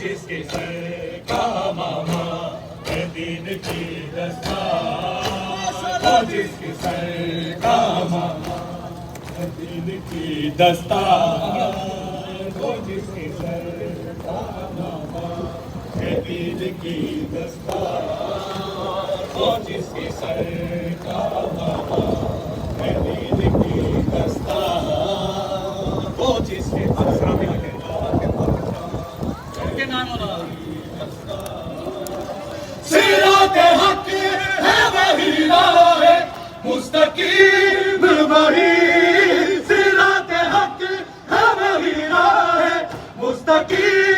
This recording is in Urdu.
جس کے سر کا ماما ہے دین کی دستار، وہ جس کے سر کا ماما ہے دین کی دستار، وہ جس کے سر کا ماما ہے دین کی دستار، وہ جس کے سر کا ماما ہے دین کی دستار، وہ جس کے صراط حق ہے وہی راہ مستقیم وہی، صراط حق ہے وہی راہ مستقیم